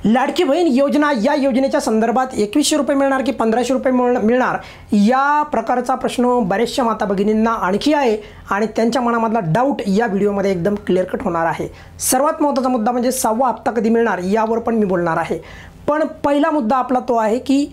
लाडकी बहीण योजना या योजनेच्या संदर्भात 2100 रुपये मिळणार की 1500 रुपये मिळणार या प्रकारचा प्रश्न बऱ्याचशा माता भगिनींना आणखी आहे आणि त्यांच्या मनामधला डाऊट या व्हिडिओमध्ये एकदम क्लिअर कट होणार आहे। सर्वात महत्त्वाचा मुद्दा म्हणजे 6वा हप्ता कधी मिळणार यावर पण मी बोलणार आहे। पण पहिला मुद्दा आपला तो आहे की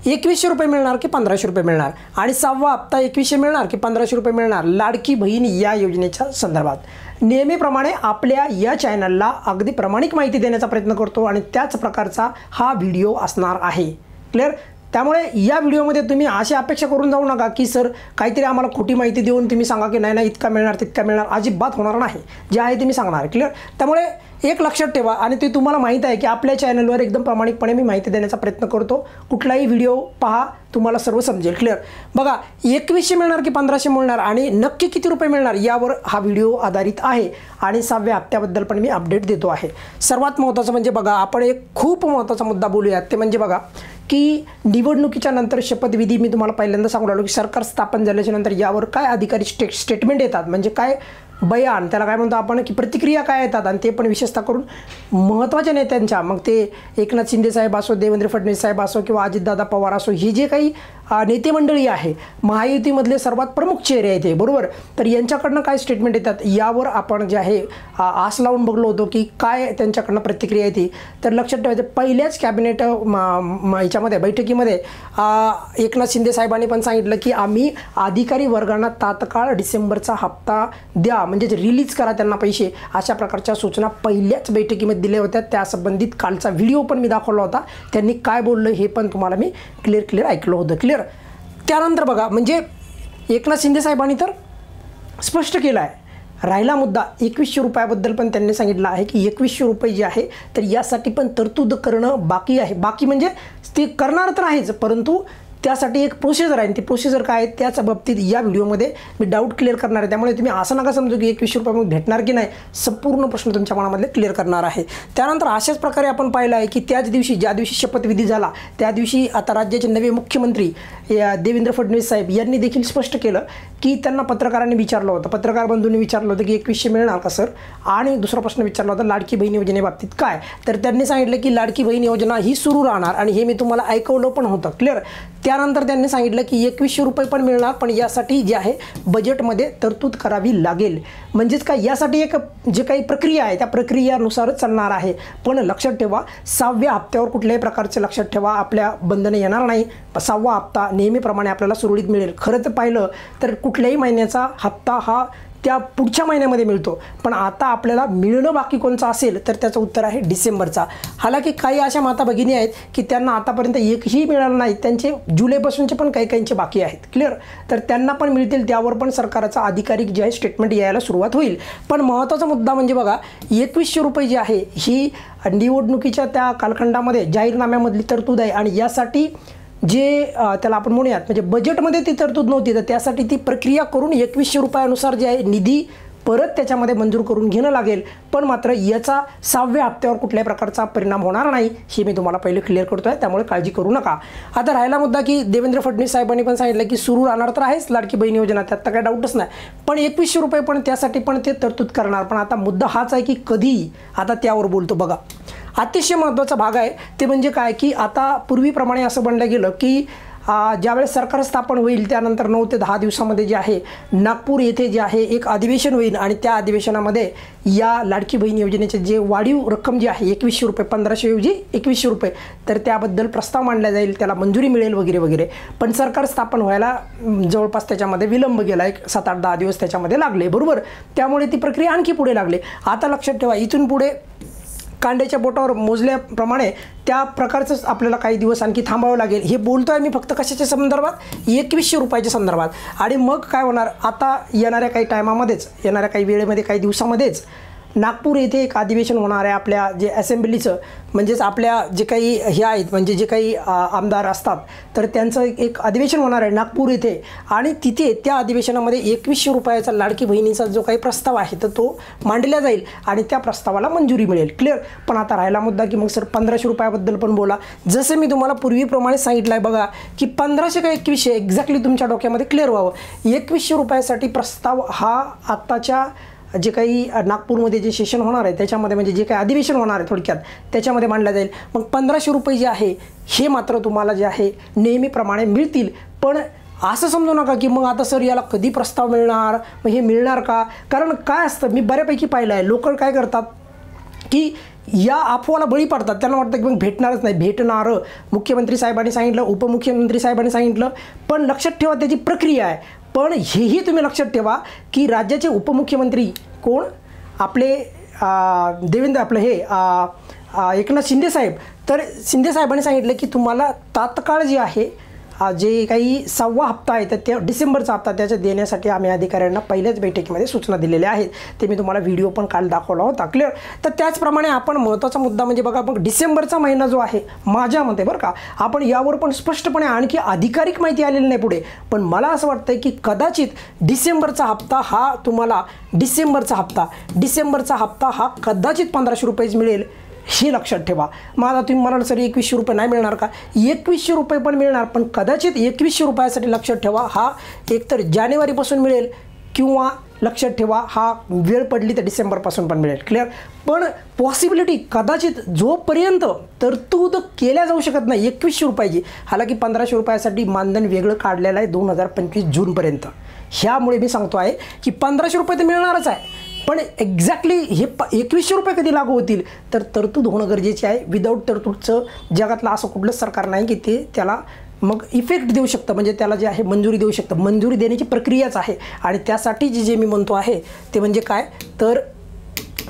2100 रुपये मिळणार की 1500 रुपये मिळणार आणि 6वा हप्ता 2100 मिळणार की 1500 रुपये मिळणार लाडकी बहीण या योजनेच्या संदर्भात। नेहमीप्रमाणे आपल्या या चॅनलला अगदी प्रामाणिक माहिती देण्याचा प्रयत्न करतो आणि त्याच प्रकारचा हा व्हिडिओ असणार आहे। क्लिअर? त्यामुळे या व्हिडिओमध्ये तुम्ही अशी अपेक्षा करून जाऊ नका की सर काहीतरी आम्हाला खोटी माहिती देऊन तुम्ही सांगा की नाही इतका मिळणार तितका मिळणार, अजिबात होणार नाही। जे आहे ते मी सांगणार। क्लिअर? त्यामुळे एक लक्षात ठेवा आणि ते तुम्हाला माहिती आहे की आपल्या चॅनलवर एकदम प्रामाणिकपणे मी माहिती देण्याचा प्रयत्न करतो। कुठलाही व्हिडिओ पहा, तुम्हाला सर्व समजेल। क्लिअर? बघा, 2100 मिळणार की 1500 मिळणार आणि नक्की किती रुपये मिळणार यावर हा व्हिडिओ आधारित आहे आणि 6व्या हप्त्याबद्दल पण मी अपडेट देतो आहे। सर्वात महत्त्वाचं म्हणजे बघा, आपण एक खूप महत्त्वाचा मुद्दा बोलूयात, ते म्हणजे बघा की निवडणुकीच्या नंतर शपथविधी मी तुम्हाला पहिल्यांदा सांगू लागलो की सरकार स्थापन झाल्याच्या नंतर यावर काय अधिकारी स्टेटमेंट येतात, म्हणजे काय बयान, त्याला काय म्हणतो आपण की प्रतिक्रिया काय येतात आणि ते पण विशेषतः करून महत्त्वाच्या नेत्यांच्या, मग ते एकनाथ शिंदे साहेब असो, देवेंद्र फडणवीस साहेब असो किंवा अजितदादा पवार असो, ही जे काही नेते मंडळी आहे महायुतीमधले सर्वात प्रमुख चेहरे आहेत ते, बरोबर, तर यांच्याकडनं काय स्टेटमेंट येतात यावर आपण जे आहे आस लावून बघलो होतो की काय त्यांच्याकडनं प्रतिक्रिया येते। तर लक्षात ठेवायचं, पहिल्याच कॅबिनेट याच्यामध्ये बैठकीमध्ये एकनाथ शिंदे साहेबांनी पण सांगितलं की आम्ही अधिकारी वर्गांना तात्काळ डिसेंबरचा हप्ता द्या, म्हणजेच रिलीज करा त्यांना पैसे, अशा प्रकारच्या सूचना पहिल्याच बैठकीमध्ये दिल्या होत्या। त्या संबंधित कालचा व्हिडिओ पण मी दाखवला होता, त्यांनी काय बोललं हे पण तुम्हाला मी क्लिअर ऐकलं होतं। क्लिअर? त्यानंतर बघा, म्हणजे एकनाथ शिंदे साहेबांनी तर स्पष्ट केलं आहे। राहिला मुद्दा 2100 रुपयाबद्दल पण त्यांनी सांगितलं आहे की 2100 रुपये जे आहे तर यासाठी पण तरतूद करणं बाकी आहे। बाकी म्हणजे ते करणार तर आहेच, परंतु त्यासाठी एक प्रोसिजर आहे, ती प्रोसिजर काय आहे त्याच बाबतीत या व्हिडिओमध्ये मी डाऊट क्लिअर करणार आहे। त्यामुळे तुम्ही असं नका समजू की 2100 रुपये भेटणार की नाही, संपूर्ण प्रश्न तुमच्या मनामधले क्लिअर करणार आहे। त्यानंतर अशाच प्रकारे आपण पाहिलं आहे की त्याच दिवशी ज्या दिवशी शपथविधी झाला त्या दिवशी आता राज्याचे नवे मुख्यमंत्री देवेंद्र फडणवीस साहेब यांनी देखील स्पष्ट केलं की त्यांना पत्रकारांनी विचारलं होतं, पत्रकार बंधूंनी विचारलं होतं की 2100 मिळणार का सर, आणि दुसरा प्रश्न विचारला होता लाडकी बहीण योजनेबाबतीत काय, तर त्यांनी सांगितलं की लाडकी बहीण योजना ही सुरू राहणार आणि हे मी तुम्हाला ऐकवलं पण होतं। क्लिअर? त्यानंतर त्यांनी सांगितलं की 2100 रुपये पण मिळणार, पण यासाठी जे आहे बजेटमध्ये तरतूद करावी लागेल, म्हणजेच काय यासाठी एक जे काही प्रक्रिया आहे त्या प्रक्रियानुसारच चालणार आहे। पण लक्षात ठेवा, 6व्या हप्त्यावर कुठल्याही प्रकारचे लक्षात ठेवा आपल्या बंधने येणार नाही। 6वा हप्ता नेहमीप्रमाणे आपल्याला सुरळीत मिळेल। खरंच पाहिलं तर कुठल्याही महिन्याचा हप्ता हा त्या पुढच्या महिन्यामध्ये मिळतो, पण आता आपल्याला मिळणं बाकी कोणचा असेल तर त्याचं उत्तर आहे डिसेंबरचा। हालाकी काही अशा माता भगिनी आहेत की त्यांना आतापर्यंत एकही मिळालं नाही, त्यांचे जुलैपासूनचे पण काही बाकी आहेत। क्लिअर? तर त्यांना पण मिळतील, त्यावर पण सरकारचा अधिकारिक जे आहे स्टेटमेंट यायला सुरुवात होईल। पण महत्त्वाचा मुद्दा म्हणजे बघा, 2100 रुपये जे आहे ही निवडणुकीच्या त्या कालखंडामध्ये जाहीरनाम्यामधली तरतूद आहे आणि यासाठी जे त्याला आपण म्हणूयात म्हणजे बजेटमध्ये ती तरतूद नव्हती, तर त्यासाठी ती प्रक्रिया करून 2100 रुपयानुसार जे आहे निधी परत त्याच्यामध्ये मंजूर करून घेणं लागेल। पण मात्र याचा 6व्या हप्त्यावर कुठल्याही प्रकारचा परिणाम होणार नाही, हे मी तुम्हाला पहिले क्लिअर करतो आहे, त्यामुळे काळजी करू नका। आता राहिला मुद्दा की देवेंद्र फडणवीस साहेबांनी पण सांगितलं की सुरू राहणार तर आहेच लाडकी बहीण योजना, त्यात तर काही डाऊटच नाही, पण 2100 रुपये पण त्यासाठी पण ते तरतूद करणार। पण आता मुद्दा हाच आहे की कधी, आता त्यावर बोलतो। बघा, अतिशय महत्त्वाचा भाग आहे ते म्हणजे काय की आता पूर्वीप्रमाणे असं बनलं गेलं की ज्यावेळेस सरकार स्थापन होईल त्यानंतर 9 ते 10 दिवसामध्ये जे आहे नागपूर येथे जे आहे एक अधिवेशन होईल आणि त्या अधिवेशनामध्ये या लाडकी बहीण योजनेचे जे वाढीव रक्कम जी आहे 2100 रुपये, 1500 ऐवजी 2100 रुपये, तर त्याबद्दल प्रस्ताव मांडला जाईल, त्याला मंजुरी मिळेल वगैरे वगैरे। पण सरकार स्थापन व्हायला जवळपास त्याच्यामध्ये विलंब गेला, एक 7-8-10 दिवस त्याच्यामध्ये लागले, बरोबर, त्यामुळे ती प्रक्रिया आणखी पुढे लागली। आता लक्षात ठेवा, इथून पुढे कांड्याच्या बोटावर मोजल्याप्रमाणे त्या प्रकारचंच आपल्याला काही दिवस आणखी थांबावं लागेल। हे बोलतोय मी फक्त कशाच्या संदर्भात, 2100 रुपयाच्या संदर्भात। आणि मग काय होणार, आता येणाऱ्या काही टायमामध्येच, येणाऱ्या काही वेळेमध्ये, काही दिवसामध्येच नागपूर येथे एक अधिवेशन होणार आहे आपल्या जे असेंब्लीचं, म्हणजेच आपल्या जे काही हे आहेत म्हणजे जे काही आमदार असतात तर त्यांचं एक अधिवेशन होणार आहे नागपूर येथे आणि तिथे त्या अधिवेशनामध्ये 2100 रुपयाचा लाडकी बहिणीचा जो काही प्रस्ताव आहे तर तो मांडला जाईल आणि त्या प्रस्तावाला मंजुरी मिळेल। क्लिअर? पण आता राहिला मुद्दा की मग सर 1500 रुपयाबद्दल पण बोला। जसे मी तुम्हाला पूर्वीप्रमाणे सांगितलं आहे बघा की 1500 का 2100 एक्झॅक्टली तुमच्या डोक्यामध्ये क्लिअर व्हावं, 2100 रुपयासाठी प्रस्ताव हा आत्ताच्या जे काही नागपूरमध्ये जे सेशन होणार आहे त्याच्यामध्ये, म्हणजे जे काही अधिवेशन होणार आहे थोडक्यात, त्याच्यामध्ये मांडलं जाईल. मग 1500 रुपये जे आहे हे मात्र तुम्हाला जे आहे नेहमीप्रमाणे मिळतील. पण असं समजू नका की मग आता सर याला कधी प्रस्ताव मिळणार, मग हे मिळणार का? कारण काय असतं, मी बऱ्यापैकी पाहिलं आहे, लोक काय करतात की या अफवाला बळी पडतात. त्यांना वाटतं की मग भेटणारच नाही. भेटणार, मुख्यमंत्री साहेबांनी सांगितलं, उपमुख्यमंत्री साहेबांनी सांगितलं, पण लक्षात ठेवा त्याची प्रक्रिया आहे. पण हेही तुम्ही लक्षात ठेवा की राज्याचे उपमुख्यमंत्री कोण, आपले देवेंद्र, आपलं हे एकनाथ शिंदे साहेब, तर शिंदे साहेबांनी सांगितलं की तुम्हाला तात्काळ जे आहे जे काही 6वा हप्ता आहे तर त्या डिसेंबरचा हप्ता त्याच्या देण्यासाठी आम्ही अधिकाऱ्यांना पहिल्याच बैठकीमध्ये सूचना दिलेल्या आहेत. ते मी तुम्हाला व्हिडिओ पण काल दाखवला होता, क्लिअर. तर त्याचप्रमाणे आपण महत्त्वाचा मुद्दा म्हणजे बघा, मग डिसेंबरचा महिना जो आहे माझ्या मते बरं का, आपण यावर पण स्पष्टपणे आणखी अधिकारिक माहिती आलेली नाही पुढे, पण मला असं वाटतं की कदाचित डिसेंबरचा हप्ता हा तुम्हाला डिसेंबरचा हप्ता हा कदाचित 1500 रुपयेच मिळेल, हे लक्षात ठेवा. मग आता तुम्ही म्हणाल सर 2100 रुपये नाही मिळणार का? 2100 रुपये पण मिळणार, पण कदाचित 2100 रुपयासाठी लक्षात ठेवा हा एकतर जानेवारीपासून मिळेल किंवा लक्षात ठेवा हा वेळ पडली तर डिसेंबरपासून पण मिळेल, क्लिअर. पण पॉसिबिलिटी कदाचित जोपर्यंत तरतूद केल्या जाऊ शकत नाही 2100 रुपयाची, हालाकी 1500 रुपयासाठी मानधन वेगळं काढलेलं आहे 2025 जूनपर्यंत. ह्यामुळे मी सांगतो आहे की 1500 रुपये तर मिळणारच आहे, पण एक्झॅक्टली हे 2100 रुपये कधी लागू होतील तर तरतूद होणं गरजेचे आहे. विदाऊट तरतूदचं जगातलं असं कुठलंच सरकार नाही की ते त्याला मग इफेक्ट देऊ शकतं, म्हणजे त्याला जे आहे मंजुरी देऊ शकतं. मंजुरी देण्याची प्रक्रियाच आहे आणि त्यासाठी जे मी म्हणतो आहे ते म्हणजे काय, तर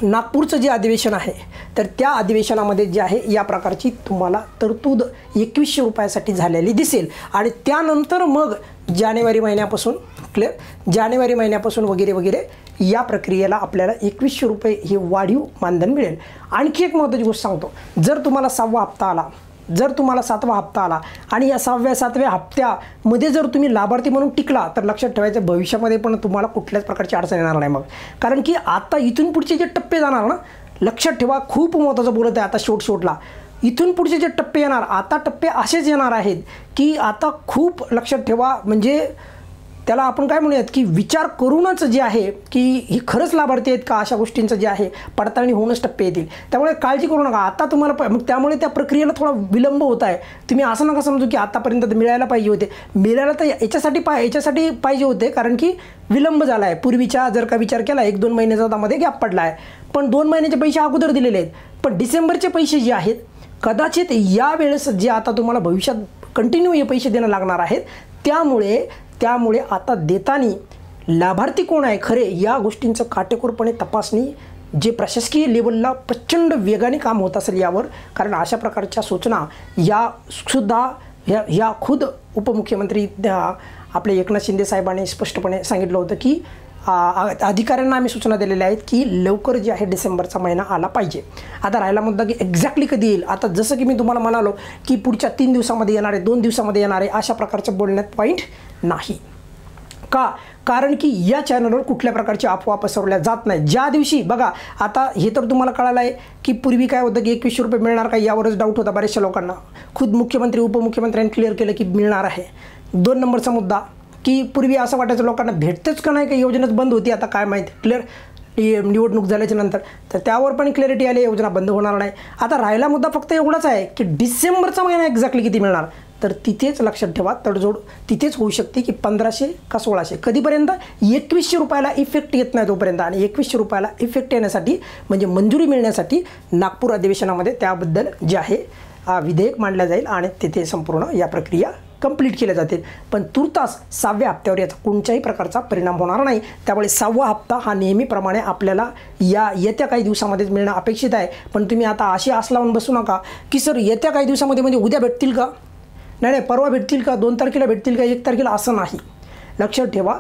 नागपूरचं जे अधिवेशन आहे तर त्या अधिवेशनामध्ये जे आहे या प्रकारची तुम्हाला तरतूद 2100 रुपयासाठी झालेली दिसेल. आणि त्यानंतर मग जानेवारी महिन्यापासून, क्लिअर, जानेवारी महिन्यापासून वगैरे वगैरे या प्रक्रियेला आपल्याला 2100 रुपये हे वाढीव मानधन मिळेल. आणखी एक महत्त्वाची गोष्ट सांगतो, जर तुम्हाला 6वा हप्ता आला, जर तुम्हाला 7वा हप्ता आला आणि या 6व्या 7व्या हप्त्यामध्ये जर तुम्ही लाभार्थी म्हणून टिकला तर लक्षात ठेवायचं भविष्यामध्ये पण तुम्हाला कुठल्याच प्रकारची अडचण येणार नाही. मग कारण की आता इथून पुढचे जे टप्पे जाणार ना, लक्षात ठेवा, खूप महत्त्वाचं बोलत आहे आता शेवटला, इथून पुढचे जे टप्पे येणार, आता टप्पे असेच येणार आहेत की आता खूप लक्षात ठेवा, म्हणजे त्याला आपण काय म्हणूयात की विचार करूनच जे आहे की ही खरंच लाभार्थी आहेत का, अशा गोष्टींचं जे आहे पडताळणी होऊनच टप्पे येतील. त्यामुळे काळजी करू नका. आता तुम्हाला मग त्यामुळे त्या प्रक्रियेला थोडा विलंब होत आहे. तुम्ही असं नका समजू की आतापर्यंत मिळायला पाहिजे होते, मिळायला तर याच्यासाठी पाहिजे होते कारण की विलंब झाला आहे. पूर्वीच्या जर का विचार केला 1-2 महिन्याचा त्यामध्ये गॅप पडला आहे, पण 2 महिन्याचे पैसे अगोदर दिलेले आहेत. पण डिसेंबरचे पैसे जे आहेत कदाचित यावेळेस जे आता तुम्हाला भविष्यात कंटिन्यू हे पैसे देणं लागणार आहेत, त्यामुळे आता देताना लाभार्थी कोण आहे खरे या गोष्टींचं काटेकोरपणे तपासणी जे प्रशासकीय लेवलला प्रचंड वेगाने काम होत असेल यावर, कारण अशा प्रकारच्या सूचना या खुद उपमुख्यमंत्री आपले एकनाथ शिंदे साहेबांनी स्पष्टपणे सांगितलं होतं की अधिकाऱ्यांना आम्ही सूचना दिलेल्या आहेत की लवकर जे आहे डिसेंबरचा महिना आला पाहिजे. आता राहिला मुद्दा की एक्झॅक्टली कधी येईल. आता जसं की मी तुम्हाला म्हणालो की पुढच्या 3 दिवसामध्ये येणार आहे, 2 दिवसामध्ये येणार आहे, अशा प्रकारचं बोलण्यात पॉईंट नाही. का? कारण की या चॅनलवर कुठल्या प्रकारची अफवा पसरवल्या जात नाही. ज्या दिवशी बघा, आता हे तर तुम्हाला कळालं आहे की पूर्वी काय होतं की 2100 रुपये मिळणार का यावरच डाऊट होता बऱ्याचशा लोकांना. खुद मुख्यमंत्री उपमुख्यमंत्र्यांनी क्लिअर केलं की मिळणार आहे. 2 नंबरचा मुद्दा की पूर्वी असं वाटायचं लोकांना भेटतेच का नाही, का योजनाच बंद होती, आता काय माहिती, क्लिअर, निवडणूक झाल्याच्या नंतर तर त्यावर पण क्लॅरिटी आली, योजना बंद होणार नाही. आता राहिला मुद्दा फक्त एवढाच आहे की डिसेंबरचा महिना एक्झॅक्टली किती मिळणार, तर तिथेच लक्षात ठेवा, तडजोड तिथेच होऊ शकते की 1500 का 1600 कधीपर्यंत 2100 रुपयाला इफेक्ट येत नाही तोपर्यंत. आणि 2100 रुपयाला इफेक्ट येण्यासाठी म्हणजे मंजुरी मिळण्यासाठी नागपूर अधिवेशनामध्ये त्याबद्दल जे आहे विधेयक मांडलं जाईल आणि तिथे संपूर्ण या प्रक्रिया कंप्लीट केल्या जातील. पण तुर्तास 6व्या हप्त्यावर याचा कोणत्याही प्रकारचा परिणाम होणार नाही. त्यामुळे 6वा हप्ता हा नेहमीप्रमाणे आपल्याला येत्या काही दिवसामध्येच मिळणं अपेक्षित आहे. पण तुम्ही आता अशी आस लावून बसू नका की सर येत्या काही दिवसामध्ये म्हणजे उद्या भेटतील का, नाही परवा भेटतील का, 2 तारखेला भेटतील का, 1 तारखेला, असं नाही. लक्षात ठेवा,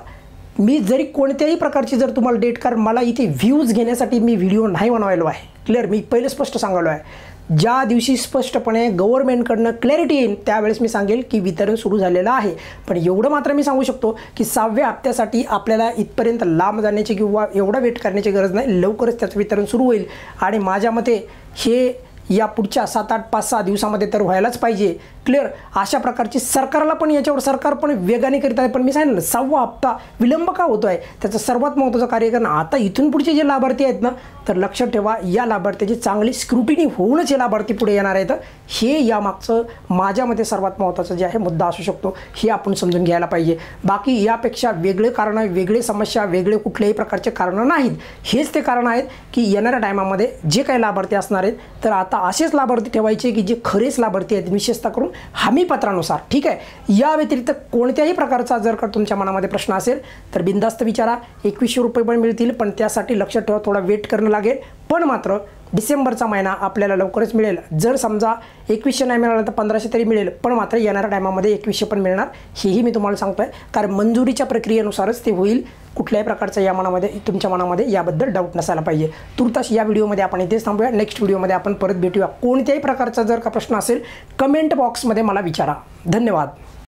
मी जरी कोणत्याही प्रकारची जर तुम्हाला डेट, कारण मला इथे व्ह्यूज घेण्यासाठी मी व्हिडिओ नाही बनवायलो आहे, क्लिअर, मी पहिले स्पष्ट सांगायलो आहे. ज्या दिवशी स्पष्टपणे गव्हर्नमेंटकडनं क्लॅरिटी येईल त्यावेळेस मी सांगेल की वितरण सुरू झालेलं आहे. पण एवढं मात्र मी सांगू शकतो की 6व्या हप्त्यासाठी आपल्याला इथपर्यंत लांब जाण्याची किंवा एवढा वेट करण्याची गरज नाही, लवकरच त्याचं वितरण सुरू होईल. आणि माझ्या मते हे या पुढच्या 7-8 5-6 दिवसामध्ये तर व्हायलाच पाहिजे क्लिअर. अशा प्रकारची सरकारला पण याच्यावर सरकार पण वेगाने करीत आहे. पण मी सांगितलं 6वा हप्ता विलंब का होतो आहे त्याचं सर्वात महत्त्वाचं कार्य करणं. आता इथून पुढचे जे लाभार्थी आहेत ना तर लक्षात ठेवा या लाभार्थ्याची चांगली स्क्रुटिनी होऊनच हे लाभार्थी पुढे येणार आहेत. हे यामागचं माझ्या मते सर्वात महत्त्वाचं जे आहे मुद्दा असू शकतो हे आपण समजून घ्यायला पाहिजे. बाकी यापेक्षा वेगळे कारणं वेगळे समस्या वेगळे कुठल्याही प्रकारचे कारणं नाहीत. हेच ते कारण आहेत की येणाऱ्या टायमामध्ये जे काही लाभार्थी असणार आहेत तर आता असेच लाभार्थी ठेवायचे की जे खरेच लाभार्थी आहेत विशेषतः करून हमीपत्रानुसार. ठीक आहे. या व्यतिरिक्त कोणत्याही प्रकारचा जर का तुमच्या मनामध्ये प्रश्न असेल तर बिनधास्त विचारा. 2100 रुपये पण मिळतील पण त्यासाठी लक्षात ठेवा थोडा वेट करणं लागेल. पण मात्र डिसेंबरचा महिना आपल्याला लवकरच मिळेल. जर समजा 2100 नाही मिळालं तर 1500 तरी मिळेल. पण मात्र येणाऱ्या टायमामध्ये 2100 पण मिळणार हेही मी तुम्हाला सांगतो आहे. कारण मंजुरीच्या प्रक्रियेनुसारच ते होईल. कुठल्याही प्रकारचा या मनामध्ये तुमच्या मनामध्ये याबद्दल डाऊट नसायला पाहिजे. तुर्तास या व्हिडिओमध्ये आपण इथेच थांबूया. नेक्स्ट व्हिडिओमध्ये आपण परत भेटूया. कोणत्याही प्रकारचा जर का प्रश्न असेल कमेंट बॉक्समध्ये मला विचारा. धन्यवाद.